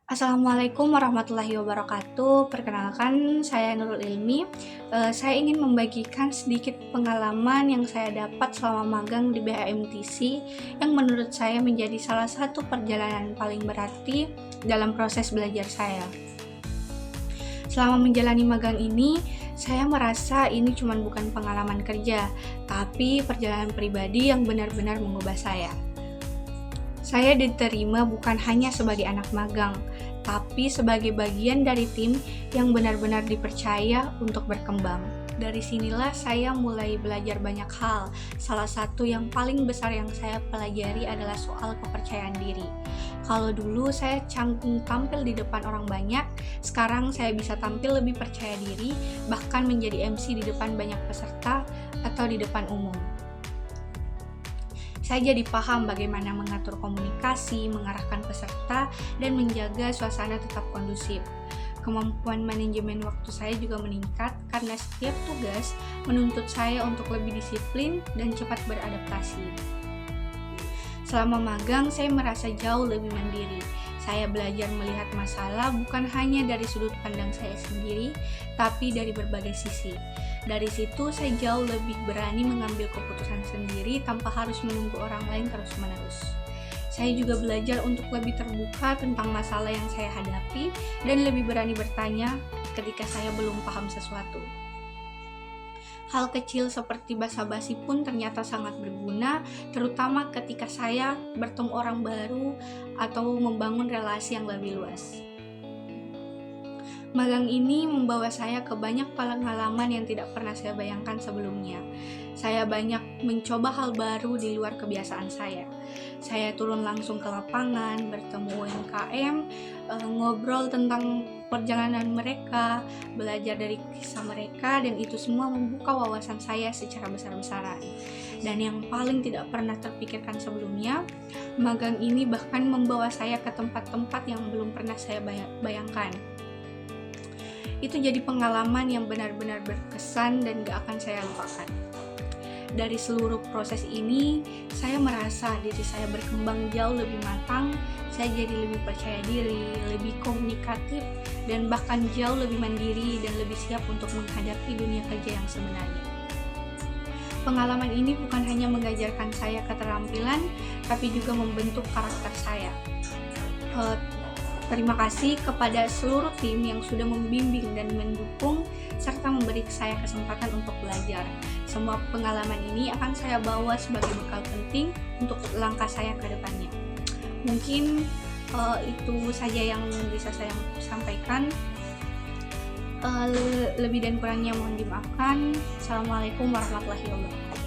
Assalamualaikum warahmatullahi wabarakatuh. Perkenalkan, saya Nurul Ilmi. Saya ingin membagikan sedikit pengalaman yang saya dapat selama magang di BHMTC yang menurut saya menjadi salah satu perjalanan paling berarti dalam proses belajar saya. Selama menjalani magang ini, saya merasa ini bukan pengalaman kerja, tapi perjalanan pribadi yang benar-benar mengubah saya. Saya diterima bukan hanya sebagai anak magang, tapi sebagai bagian dari tim yang benar-benar dipercaya untuk berkembang. Dari sinilah saya mulai belajar banyak hal. Salah satu yang paling besar yang saya pelajari adalah soal kepercayaan diri. Kalau dulu saya canggung tampil di depan orang banyak, sekarang saya bisa tampil lebih percaya diri, bahkan menjadi MC di depan banyak peserta atau di depan umum. Saya jadi paham bagaimana mengatur komunikasi, mengarahkan peserta, dan menjaga suasana tetap kondusif. Kemampuan manajemen waktu saya juga meningkat karena setiap tugas menuntut saya untuk lebih disiplin dan cepat beradaptasi. Selama magang, saya merasa jauh lebih mandiri. Saya belajar melihat masalah bukan hanya dari sudut pandang saya sendiri, tapi dari berbagai sisi. Dari situ, saya jauh lebih berani mengambil keputusan sendiri tanpa harus menunggu orang lain terus-menerus. Saya juga belajar untuk lebih terbuka tentang masalah yang saya hadapi dan lebih berani bertanya ketika saya belum paham sesuatu. Hal kecil seperti basa-basi pun ternyata sangat berguna, terutama ketika saya bertemu orang baru atau membangun relasi yang lebih luas. Magang ini membawa saya ke banyak pengalaman yang tidak pernah saya bayangkan sebelumnya. Saya banyak mencoba hal baru di luar kebiasaan saya. Saya turun langsung ke lapangan, bertemu UMKM, ngobrol tentang perjalanan mereka, belajar dari kisah mereka, dan itu semua membuka wawasan saya secara besar-besaran. Dan yang paling tidak pernah terpikirkan sebelumnya, magang ini bahkan membawa saya ke tempat-tempat yang belum pernah saya bayangkan. Itu jadi pengalaman yang benar-benar berkesan dan gak akan saya lupakan. Dari seluruh proses ini, saya merasa diri saya berkembang jauh lebih matang, saya jadi lebih percaya diri, lebih komunikatif, dan bahkan jauh lebih mandiri dan lebih siap untuk menghadapi dunia kerja yang sebenarnya. Pengalaman ini bukan hanya mengajarkan saya keterampilan, tapi juga membentuk karakter saya. Terima kasih kepada seluruh tim yang sudah membimbing dan mendukung serta memberi saya kesempatan untuk belajar. Semua pengalaman ini akan saya bawa sebagai bekal penting untuk langkah saya ke depannya. Mungkin itu saja yang bisa saya sampaikan. Lebih dan kurangnya mohon dimaafkan. Assalamualaikum warahmatullahi wabarakatuh.